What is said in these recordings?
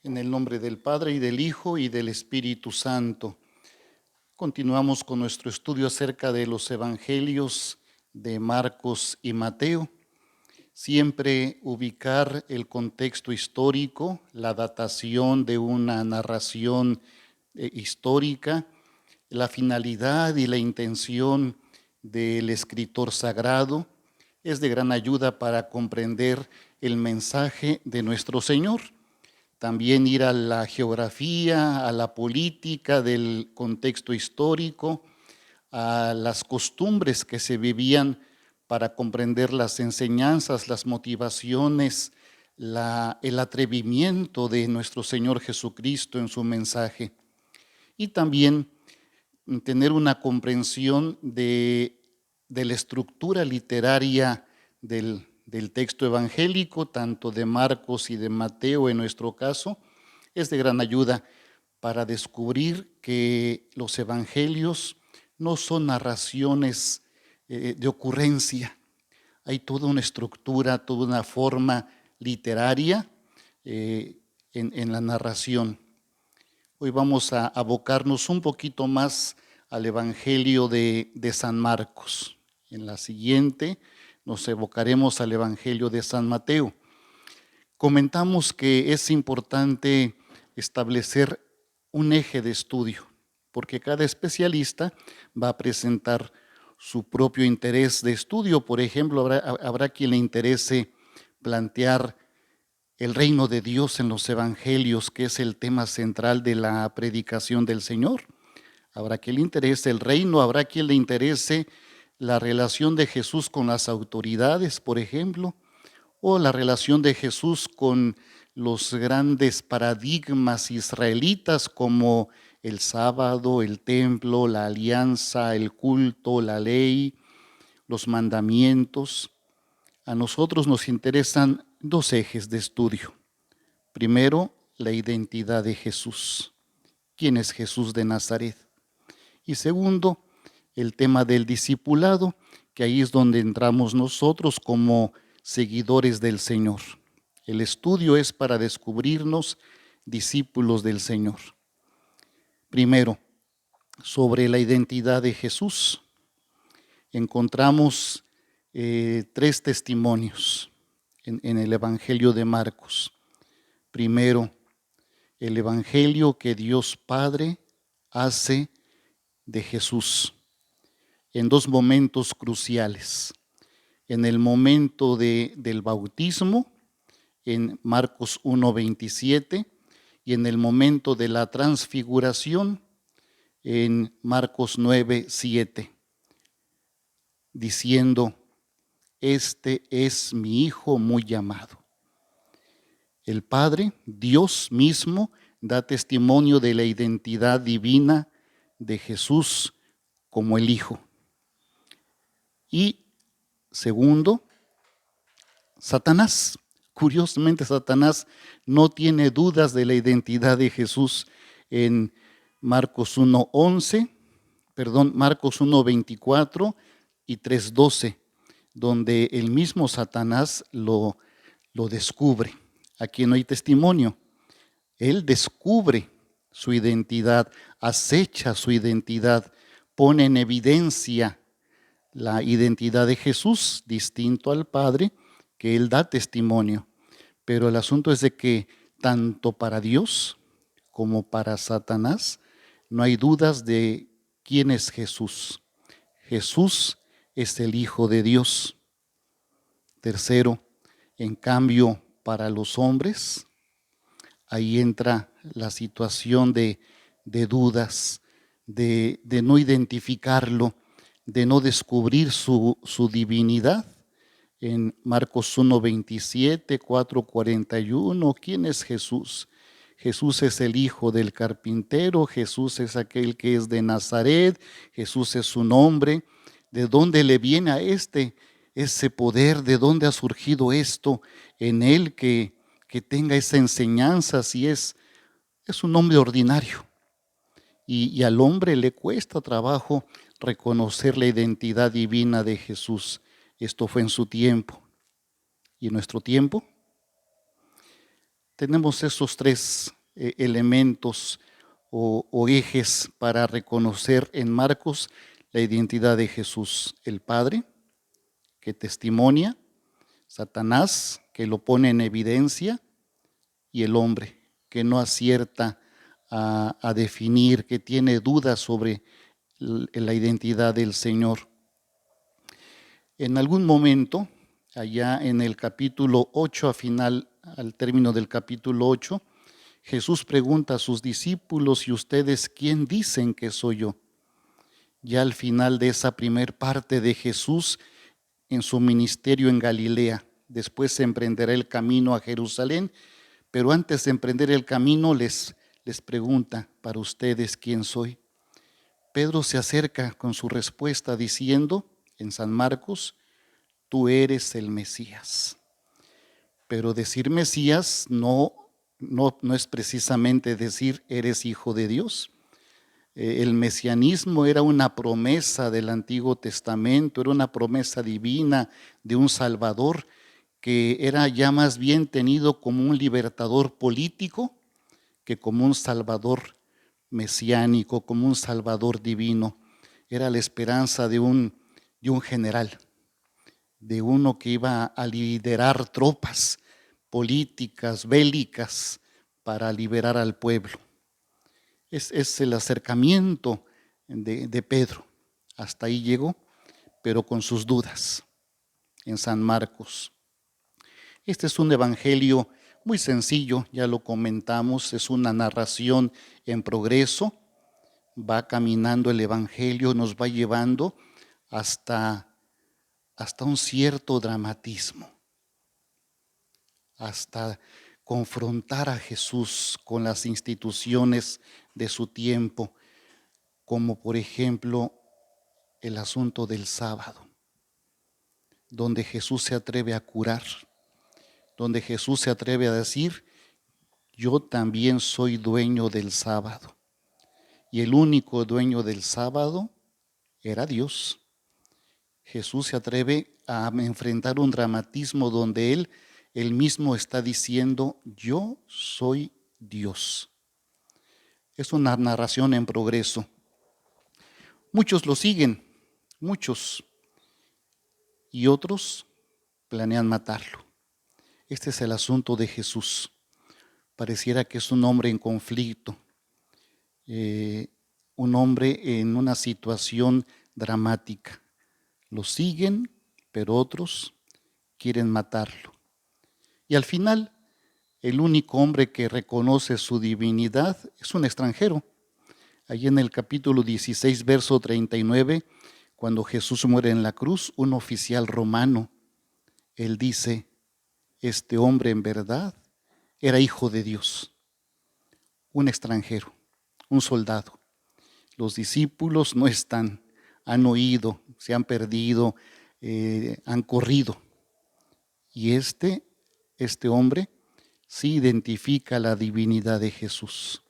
En el nombre del Padre, y del Hijo, y del Espíritu Santo. Continuamos con nuestro estudio acerca de los evangelios de Marcos y Mateo. Siempre ubicar el contexto histórico, la datación de una narración histórica, la finalidad y la intención del escritor sagrado, es de gran ayuda para comprender el mensaje de nuestro Señor. También ir a la geografía, a la política del contexto histórico, a las costumbres que se vivían para comprender las enseñanzas, las motivaciones, el atrevimiento de nuestro Señor Jesucristo en su mensaje. Y también tener una comprensión de la estructura literaria del texto evangélico, tanto de Marcos y de Mateo en nuestro caso, es de gran ayuda para descubrir que los evangelios no son narraciones de ocurrencia. Hay toda una estructura, toda una forma literaria en la narración. Hoy vamos a abocarnos un poquito más al Evangelio de San Marcos. En la siguiente nos evocaremos al Evangelio de San Mateo. Comentamos que es importante establecer un eje de estudio, porque cada especialista va a presentar su propio interés de estudio. Por ejemplo, habrá quien le interese plantear el reino de Dios en los evangelios, que es el tema central de la predicación del Señor. Habrá quien le interese el reino, habrá quien le interese la relación de Jesús con las autoridades, por ejemplo, o la relación de Jesús con los grandes paradigmas israelitas como el sábado, el templo, la alianza, el culto, la ley, los mandamientos. A nosotros nos interesan dos ejes de estudio. Primero, la identidad de Jesús. ¿Quién es Jesús de Nazaret? Y segundo, el tema del discipulado, que ahí es donde entramos nosotros como seguidores del Señor. El estudio es para descubrirnos discípulos del Señor. Primero, sobre la identidad de Jesús, encontramos tres testimonios en el Evangelio de Marcos. Primero, el Evangelio que Dios Padre hace de Jesús en dos momentos cruciales. En el momento del bautismo, en Marcos 1:27, y en el momento de la transfiguración, en Marcos 9:7, diciendo: este es mi Hijo muy amado. El Padre, Dios mismo, da testimonio de la identidad divina de Jesús como el Hijo. Y segundo, Satanás. Curiosamente, Satanás no tiene dudas de la identidad de Jesús en Marcos 1:24 y 3:12, donde el mismo Satanás lo descubre. Aquí no hay testimonio. Él descubre su identidad, acecha su identidad, pone en evidencia la identidad de Jesús, distinto al Padre, que Él da testimonio. Pero el asunto es de que tanto para Dios como para Satanás no hay dudas de quién es Jesús. Jesús es el Hijo de Dios. Tercero, en cambio, para los hombres, ahí entra la situación de dudas, de no identificarlo, de no descubrir su divinidad. En Marcos 1:27, 4:41, ¿quién es Jesús? Jesús es el hijo del carpintero, Jesús es aquel que es de Nazaret, Jesús es su nombre. ¿De dónde le viene a ese poder? ¿De dónde ha surgido esto en él que tenga esa enseñanza si es un hombre ordinario? Y al hombre le cuesta trabajo reconocer la identidad divina de Jesús. Esto fue en su tiempo. ¿Y en nuestro tiempo? tenemos esos tres elementos o ejes para reconocer en Marcos la identidad de Jesús: el Padre, que testimonia; Satanás, que lo pone en evidencia; y el hombre, que no acierta a definir, que tiene dudas sobre la identidad del Señor. En algún momento, allá en el capítulo 8, al término del capítulo 8, Jesús pregunta a sus discípulos: ¿y ustedes quién dicen que soy yo? Ya al final de esa primer parte de Jesús en su ministerio en Galilea. Después se emprenderá el camino a Jerusalén, pero antes de emprender el camino les pregunta: ¿para ustedes quién soy? Pedro se acerca con su respuesta diciendo en San Marcos: tú eres el Mesías. Pero decir Mesías no es precisamente decir eres hijo de Dios. El mesianismo era una promesa del Antiguo Testamento, era una promesa divina de un Salvador que era ya más bien tenido como un libertador político que como un Salvador mesiánico, como un Salvador divino. Era la esperanza de un general, de uno que iba a liderar tropas políticas, bélicas, para liberar al pueblo. Es el acercamiento de Pedro. Hasta ahí llegó, pero con sus dudas, en San Marcos. Este es un evangelio muy sencillo, ya lo comentamos, es una narración en progreso. Va caminando el evangelio, nos va llevando hasta un cierto dramatismo, hasta confrontar a Jesús con las instituciones de su tiempo, como por ejemplo el asunto del sábado, donde Jesús se atreve a curar, donde Jesús se atreve a decir: yo también soy dueño del sábado. Y el único dueño del sábado era Dios. Jesús se atreve a enfrentar un dramatismo donde él mismo está diciendo: yo soy Dios. Es una narración en progreso. Muchos lo siguen, muchos, y otros planean matarlo. Este es el asunto de Jesús. Pareciera que es un hombre en conflicto, un hombre en una situación dramática. Lo siguen, pero otros quieren matarlo. Y al final, el único hombre que reconoce su divinidad es un extranjero. Allí en el capítulo 16, verso 39, cuando Jesús muere en la cruz, un oficial romano, él dice: este hombre en verdad era hijo de Dios. Un extranjero, un soldado. Los discípulos no están, han oído, se han perdido, han corrido. Y este hombre sí identifica la divinidad de Jesús,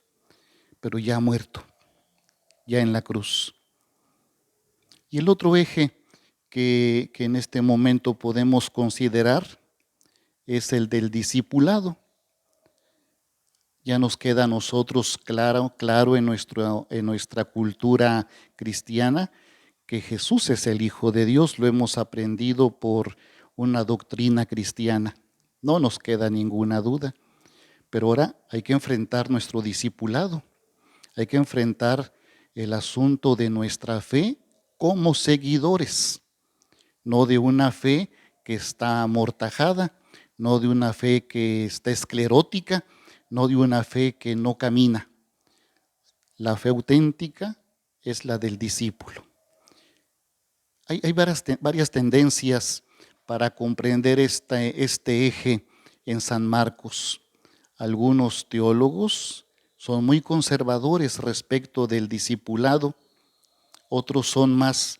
pero ya ha muerto, ya en la cruz. Y el otro eje que en este momento podemos considerar es el del discipulado. Ya nos queda a nosotros claro en nuestra cultura cristiana que Jesús es el Hijo de Dios. Lo hemos aprendido por una doctrina cristiana. No nos queda ninguna duda. Pero ahora hay que enfrentar nuestro discipulado. Hay que enfrentar el asunto de nuestra fe como seguidores. No de una fe que está amortajada, no de una fe que está esclerótica, no de una fe que no camina. La fe auténtica es la del discípulo. Hay varias tendencias para comprender este eje en San Marcos. Algunos teólogos son muy conservadores respecto del discipulado, otros son más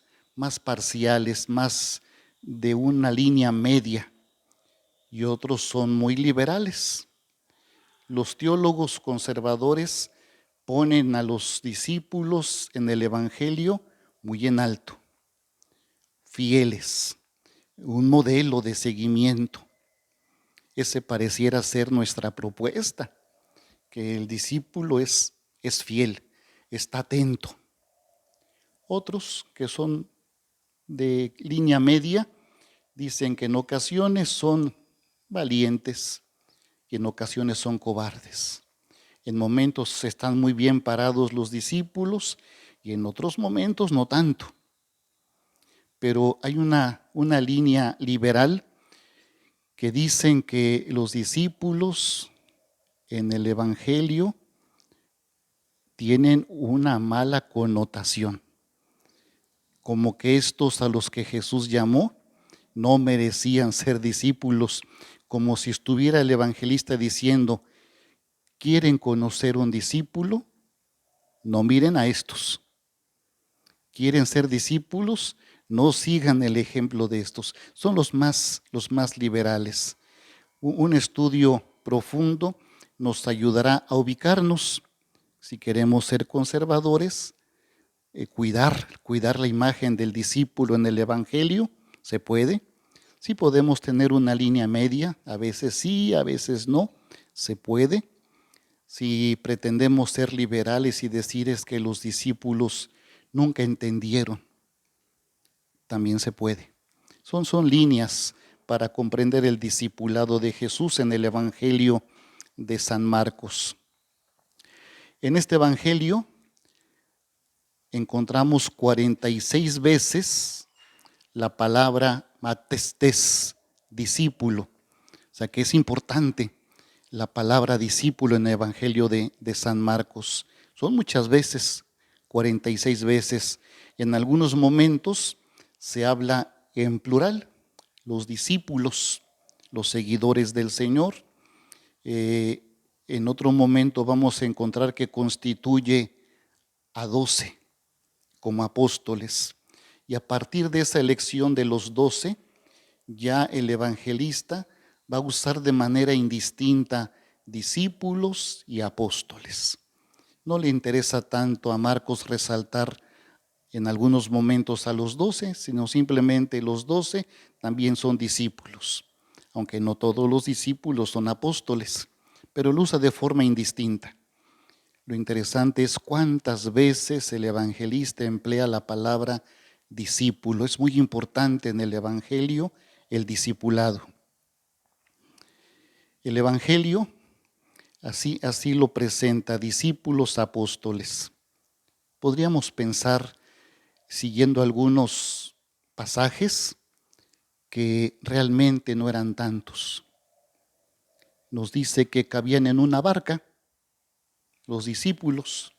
parciales, más de una línea media, y otros son muy liberales. Los teólogos conservadores ponen a los discípulos en el Evangelio muy en alto, fieles, un modelo de seguimiento. Ese pareciera ser nuestra propuesta, que el discípulo es fiel, está atento. Otros que son de línea media dicen que en ocasiones son valientes y en ocasiones son cobardes. En momentos están muy bien parados los discípulos y en otros momentos no tanto. Pero hay una línea liberal que dicen que los discípulos en el Evangelio tienen una mala connotación, como que estos a los que Jesús llamó no merecían ser discípulos, como si estuviera el evangelista diciendo: ¿quieren conocer un discípulo? No miren a estos. ¿Quieren ser discípulos? No sigan el ejemplo de estos. Son los más liberales. Un estudio profundo nos ayudará a ubicarnos. Si queremos ser conservadores, cuidar la imagen del discípulo en el Evangelio, se puede. Sí podemos tener una línea media, a veces sí, a veces no, se puede. Si pretendemos ser liberales y decir es que los discípulos nunca entendieron, también se puede. Son líneas para comprender el discipulado de Jesús en el Evangelio de San Marcos. En este Evangelio encontramos 46 veces la palabra matestés, discípulo. O sea que es importante la palabra discípulo en el Evangelio de San Marcos. Son muchas veces, 46 veces. En algunos momentos se habla en plural, los discípulos, los seguidores del Señor. En otro momento vamos a encontrar que constituye a 12 como apóstoles. Y a partir de esa elección de los 12, ya el evangelista va a usar de manera indistinta discípulos y apóstoles. No le interesa tanto a Marcos resaltar en algunos momentos a los 12, sino simplemente los 12 también son discípulos, aunque no todos los discípulos son apóstoles, pero lo usa de forma indistinta. Lo interesante es cuántas veces el evangelista emplea la palabra discípulo. Es muy importante en el evangelio el discipulado. El evangelio así lo presenta: discípulos, apóstoles. Podríamos pensar, siguiendo algunos pasajes, que realmente no eran tantos. Nos dice que cabían en una barca los discípulos,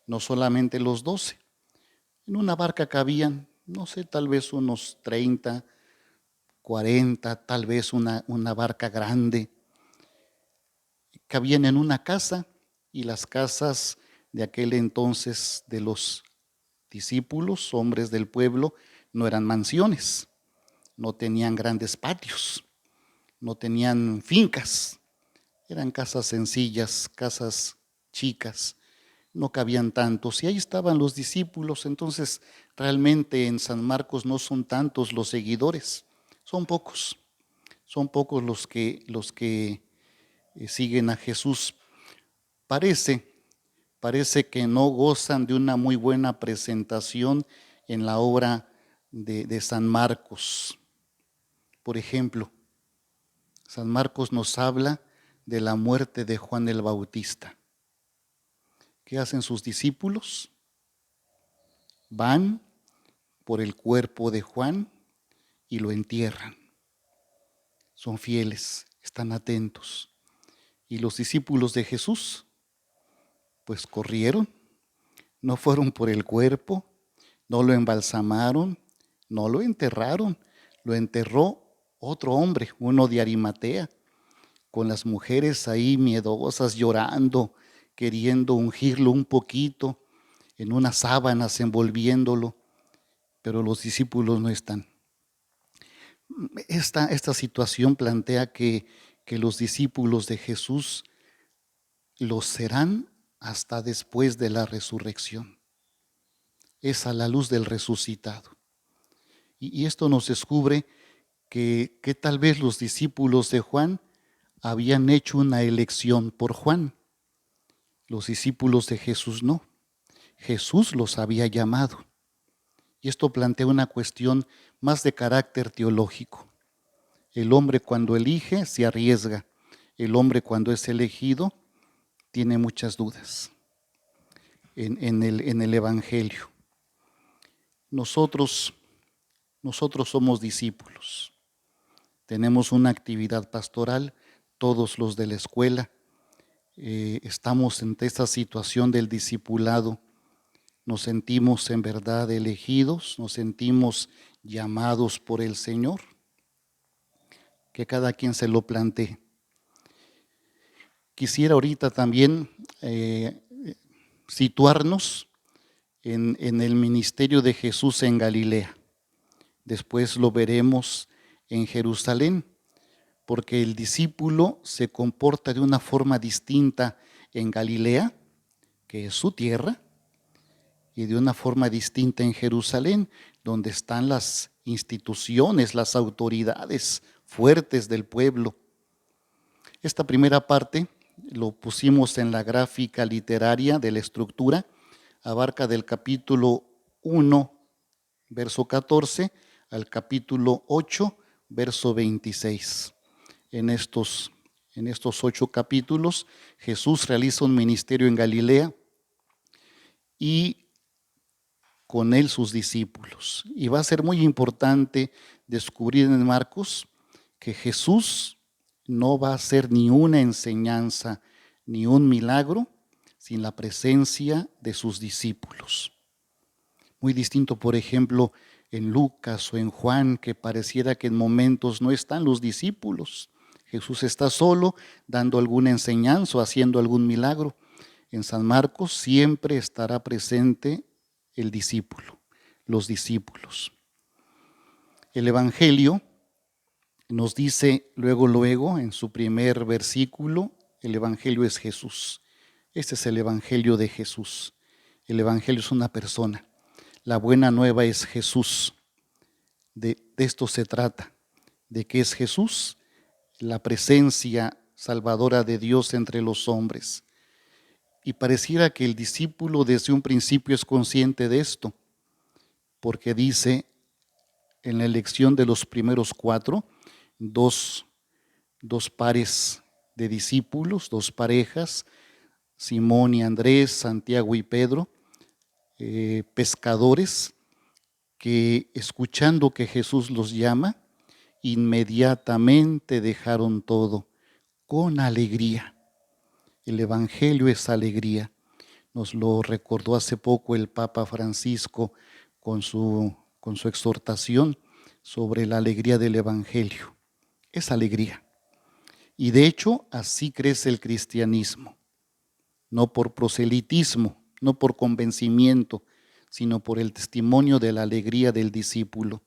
no solamente los 12. En una barca cabían, no sé, tal vez unos 30, 40, tal vez una barca grande. Cabían en una casa, y las casas de aquel entonces de los discípulos, hombres del pueblo, no eran mansiones, no tenían grandes patios, no tenían fincas, eran casas sencillas, casas chicas, no cabían tantos. Y ahí estaban los discípulos. Entonces realmente en San Marcos no son tantos los seguidores, son pocos los que siguen a Jesús. Parece que no gozan de una muy buena presentación en la obra de San Marcos. Por ejemplo, San Marcos nos habla de la muerte de Juan el Bautista. ¿Qué hacen sus discípulos? Van por el cuerpo de Juan y lo entierran. Son fieles, están atentos. Y los discípulos de Jesús, pues corrieron, no fueron por el cuerpo, no lo embalsamaron, no lo enterraron, lo enterró otro hombre, uno de Arimatea, con las mujeres ahí miedosas, llorando, queriendo ungirlo un poquito, en unas sábanas envolviéndolo, pero los discípulos no están. Esta situación plantea que los discípulos de Jesús lo serán hasta después de la resurrección. Es a la luz del resucitado. Y esto nos descubre que tal vez los discípulos de Juan habían hecho una elección por Juan. Los discípulos de Jesús no. Jesús los había llamado. Y esto plantea una cuestión más de carácter teológico. El hombre cuando elige se arriesga. El hombre cuando es elegido tiene muchas dudas en el Evangelio. Nosotros somos discípulos. Tenemos una actividad pastoral, todos los de la escuela. Estamos en esta situación del discipulado. Nos sentimos en verdad elegidos, nos sentimos llamados por el Señor. Que cada quien se lo plantee. Quisiera ahorita también situarnos en el ministerio de Jesús en Galilea. Después lo veremos en Jerusalén, porque el discípulo se comporta de una forma distinta en Galilea, que es su tierra, y de una forma distinta en Jerusalén, donde están las instituciones, las autoridades fuertes del pueblo. Esta primera parte lo pusimos en la gráfica literaria de la estructura, abarca del capítulo 1, verso 14, al capítulo 8, verso 26. En estos 8 capítulos, Jesús realiza un ministerio en Galilea y con él sus discípulos. Y va a ser muy importante descubrir en Marcos que Jesús no va a hacer ni una enseñanza, ni un milagro, sin la presencia de sus discípulos. Muy distinto, por ejemplo, en Lucas o en Juan, que pareciera que en momentos no están los discípulos. Jesús está solo, dando alguna enseñanza o haciendo algún milagro. En San Marcos siempre estará presente el discípulo, los discípulos. El Evangelio nos dice luego, en su primer versículo, el Evangelio es Jesús. Este es el Evangelio de Jesús. El Evangelio es una persona. La buena nueva es Jesús. De esto se trata, de que es Jesús, la presencia salvadora de Dios entre los hombres. Y pareciera que el discípulo desde un principio es consciente de esto, porque dice en la elección de los primeros 4, dos pares de discípulos, 2 parejas, Simón y Andrés, Santiago y Pedro, pescadores, que escuchando que Jesús los llama, inmediatamente dejaron todo con alegría. El Evangelio es alegría. Nos lo recordó hace poco el Papa Francisco con su exhortación sobre la alegría del Evangelio. Es alegría. Y de hecho, así crece el cristianismo. No por proselitismo, no por convencimiento, sino por el testimonio de la alegría del discípulo.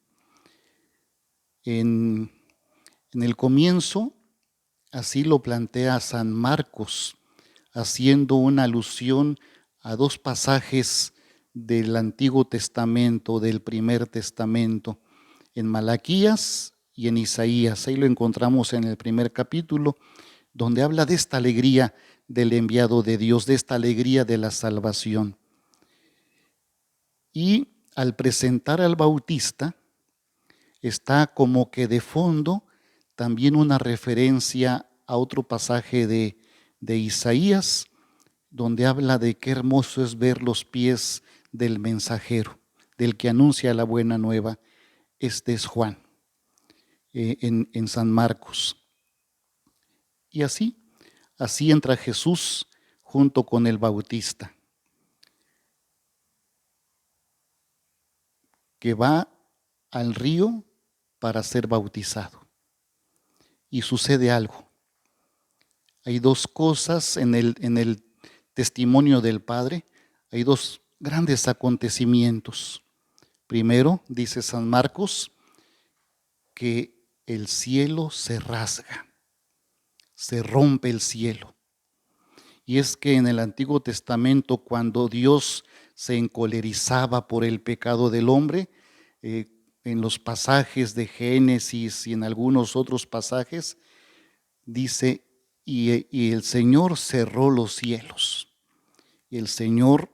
En el comienzo, así lo plantea San Marcos, haciendo una alusión a 2 pasajes del Antiguo Testamento, del Primer Testamento, en Malaquías y en Isaías. Ahí lo encontramos en el primer capítulo, donde habla de esta alegría del enviado de Dios, de esta alegría de la salvación. Y al presentar al Bautista, está como que de fondo también una referencia a otro pasaje de Isaías, donde habla de qué hermoso es ver los pies del mensajero, del que anuncia la buena nueva. Este es Juan, en San Marcos. Y así entra Jesús junto con el Bautista, que va al río para ser bautizado. Y sucede algo. Hay 2 cosas en el testimonio del Padre, hay 2 grandes acontecimientos. Primero, dice San Marcos, que el cielo se rasga, se rompe el cielo. Y es que en el Antiguo Testamento, cuando Dios se encolerizaba por el pecado del hombre, en los pasajes de Génesis y en algunos otros pasajes, dice y el Señor cerró los cielos. Y el Señor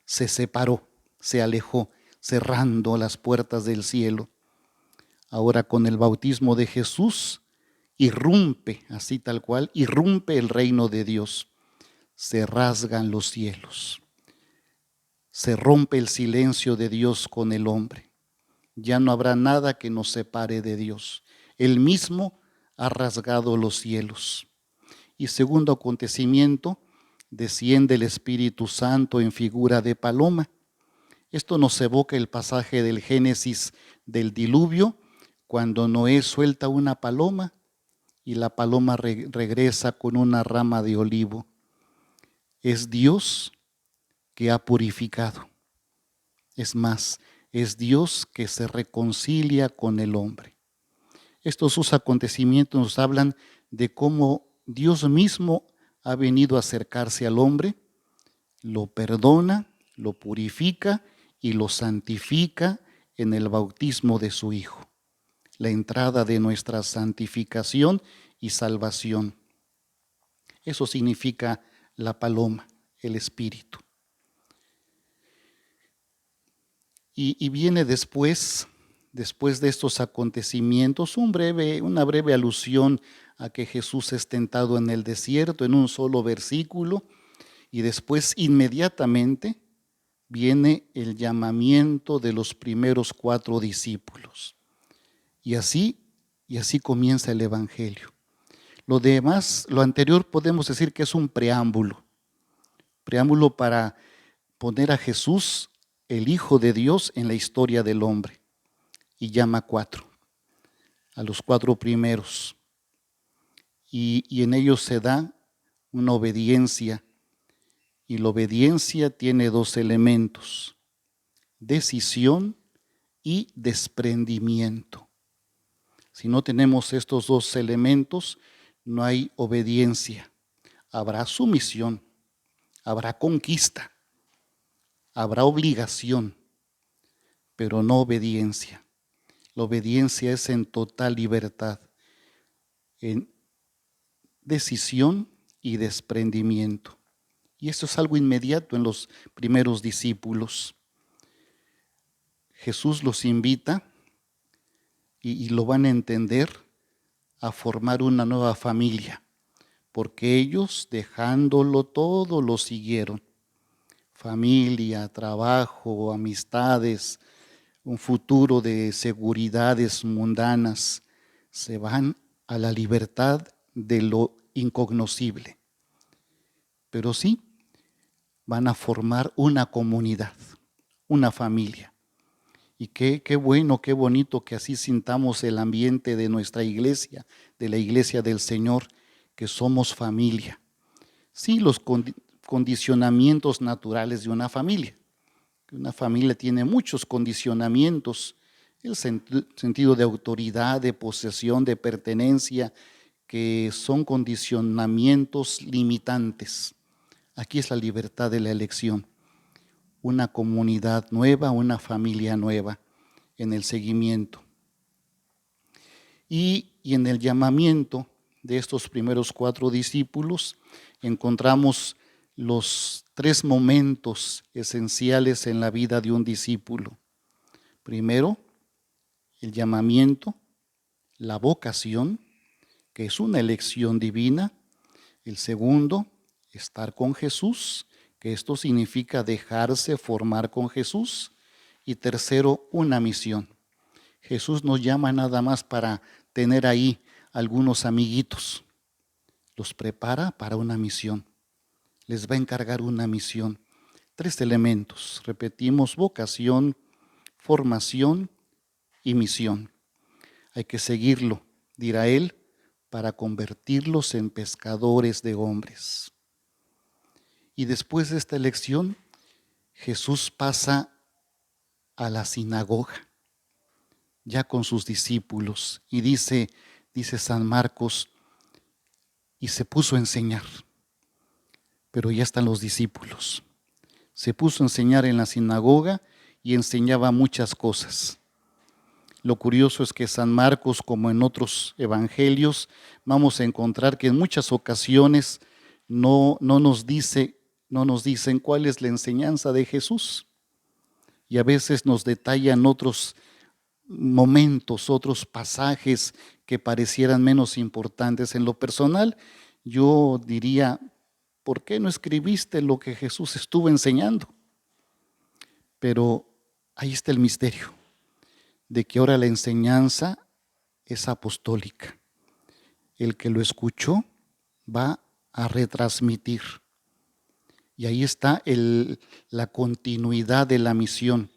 se separó, se alejó, cerrando las puertas del cielo. Ahora con el bautismo de Jesús irrumpe, así tal cual, irrumpe el reino de Dios. Se rasgan los cielos. Se rompe el silencio de Dios con el hombre. Ya no habrá nada que nos separe de Dios. Él mismo ha rasgado los cielos. Y segundo acontecimiento, desciende el Espíritu Santo en figura de paloma. Esto nos evoca el pasaje del Génesis del diluvio, cuando Noé suelta una paloma y la paloma regresa con una rama de olivo. Es Dios que ha purificado. Es más, es Dios que se reconcilia con el hombre. Estos dos acontecimientos nos hablan de cómo Dios mismo ha venido a acercarse al hombre, lo perdona, lo purifica y lo santifica en el bautismo de su Hijo, la entrada de nuestra santificación y salvación. Eso significa la paloma, el Espíritu. Y viene después de estos acontecimientos, una breve alusión a que Jesús es tentado en el desierto en un solo versículo, y después inmediatamente viene el llamamiento de los primeros 4 discípulos. Y así comienza el Evangelio. Lo demás, lo anterior podemos decir que es un preámbulo para poner a Jesús, el Hijo de Dios, en la historia del hombre. Y llama a los 4 primeros. Y en ellos se da una obediencia. Y la obediencia tiene 2 elementos: decisión y desprendimiento. Si no tenemos estos 2 elementos, no hay obediencia. Habrá sumisión, habrá conquista, habrá obligación, pero no obediencia. La obediencia es en total libertad, en decisión y desprendimiento. Y esto es algo inmediato en los primeros discípulos. Jesús los invita y lo van a entender a formar una nueva familia, porque ellos, dejándolo todo, lo siguieron. Familia, trabajo, amistades, un futuro de seguridades mundanas, se van a la libertad de lo incognoscible. Pero sí, van a formar una comunidad, una familia. Y qué bueno, qué bonito que así sintamos el ambiente de nuestra iglesia, de la iglesia del Señor, que somos familia. Sí, los condicionamientos naturales de una familia. Una familia tiene muchos condicionamientos, el sentido de autoridad, de posesión, de pertenencia, que son condicionamientos limitantes. Aquí es la libertad de la elección. Una comunidad nueva, una familia nueva en el seguimiento. Y en el llamamiento de estos primeros 4 discípulos encontramos los 3 momentos esenciales en la vida de un discípulo. Primero, el llamamiento, la vocación, que es una elección divina. El segundo, estar con Jesús, que esto significa dejarse formar con Jesús. Y tercero, una misión. Jesús nos llama nada más para tener ahí algunos amiguitos. Los prepara para una misión. Les va a encargar una misión. 3 elementos, repetimos: vocación, formación y misión. Hay que seguirlo, dirá él, para convertirlos en pescadores de hombres. Y después de esta elección, Jesús pasa a la sinagoga, ya con sus discípulos, y dice San Marcos, y se puso a enseñar. Pero ya están los discípulos. Se puso a enseñar en la sinagoga y enseñaba muchas cosas. Lo curioso es que San Marcos, como en otros evangelios, vamos a encontrar que en muchas ocasiones no nos dicen cuál es la enseñanza de Jesús. Y a veces nos detallan otros momentos, otros pasajes que parecieran menos importantes. En lo personal, yo diría, ¿por qué no escribiste lo que Jesús estuvo enseñando? Pero ahí está el misterio, de que ahora la enseñanza es apostólica. El que lo escuchó va a retransmitir. Y ahí está la continuidad de la misión.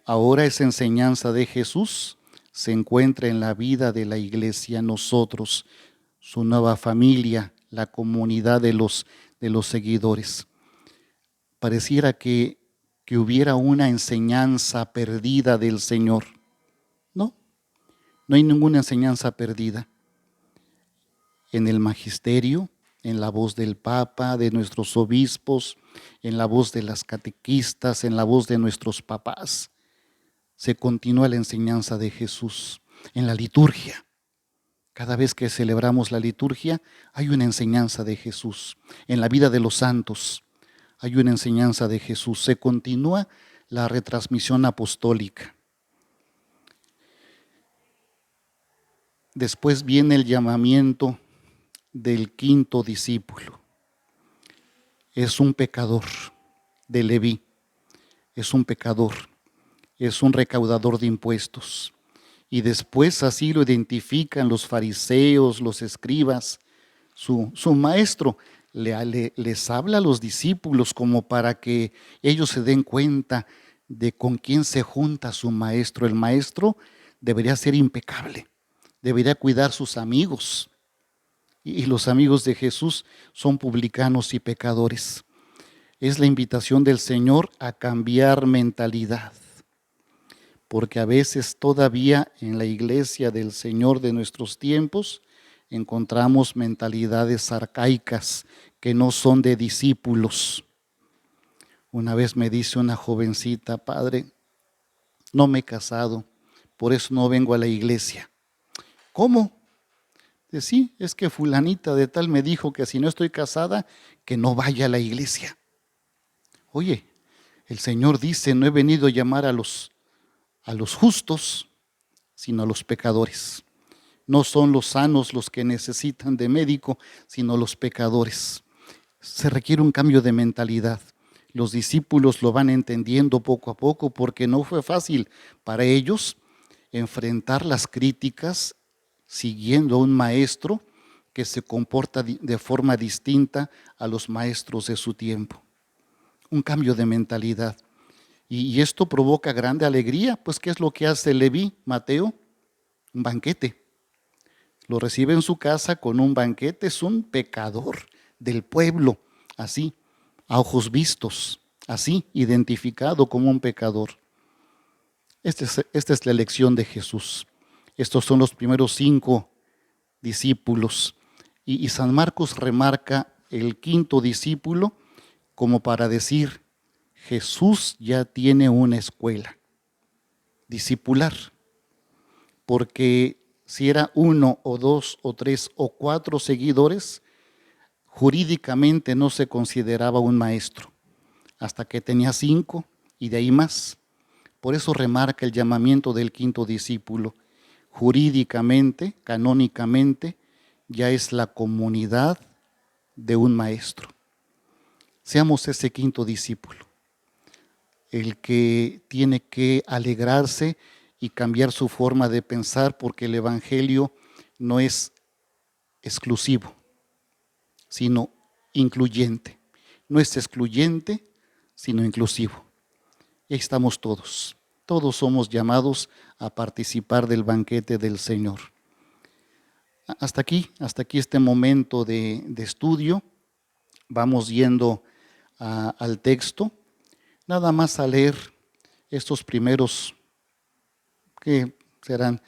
Ahora esa enseñanza de Jesús se encuentra en la vida de la iglesia, nosotros, su nueva familia, la comunidad de los seguidores. Pareciera que hubiera una enseñanza perdida del Señor. No hay ninguna enseñanza perdida. En el magisterio, en la voz del Papa, de nuestros obispos, en la voz de las catequistas, en la voz de nuestros papás, se continúa la enseñanza de Jesús. En la liturgia, cada vez que celebramos la liturgia, hay una enseñanza de Jesús. En la vida de los santos, hay una enseñanza de Jesús. Se continúa la retransmisión apostólica. Después viene el llamamiento del quinto discípulo. Es un pecador de Leví, es un pecador, es un recaudador de impuestos. Y después así lo identifican los fariseos, los escribas. Su maestro les habla a los discípulos como para que ellos se den cuenta de con quién se junta su maestro. El maestro debería ser impecable, debería cuidar sus amigos. Y los amigos de Jesús son publicanos y pecadores. Es la invitación del Señor a cambiar mentalidad, porque a veces todavía en la iglesia del Señor de nuestros tiempos encontramos mentalidades arcaicas que no son de discípulos. Una vez me dice una jovencita: padre, no me he casado, por eso no vengo a la iglesia. ¿Cómo? Sí, es que fulanita de tal me dijo que si no estoy casada, que no vaya a la iglesia. Oye, el Señor dice: no he venido a llamar a los justos, sino a los pecadores. No son los sanos los que necesitan de médico, sino los pecadores. Se requiere un cambio de mentalidad. Los discípulos lo van entendiendo poco a poco, porque no fue fácil para ellos enfrentar las críticas siguiendo a un maestro que se comporta de forma distinta a los maestros de su tiempo. Un cambio de mentalidad. Y esto provoca grande alegría, pues ¿qué es lo que hace Leví, Mateo? Un banquete. Lo recibe en su casa con un banquete. Es un pecador del pueblo, así, a ojos vistos, así, identificado como un pecador. Esta es la elección de Jesús. Estos son los primeros 5 discípulos. Y San Marcos remarca el quinto discípulo como para decir: Jesús ya tiene una escuela discipular, porque si era 1 o 2 o 3 o 4 seguidores, jurídicamente no se consideraba un maestro, hasta que tenía 5 y de ahí más. Por eso remarca el llamamiento del quinto discípulo. Jurídicamente, canónicamente, ya es la comunidad de un maestro. Seamos ese quinto discípulo, el que tiene que alegrarse y cambiar su forma de pensar, porque el Evangelio no es exclusivo, sino incluyente. No es excluyente, sino inclusivo. Y ahí estamos todos. Todos somos llamados a participar del banquete del Señor. Hasta aquí este momento de estudio. Vamos yendo al texto. Nada más a leer estos primeros, que serán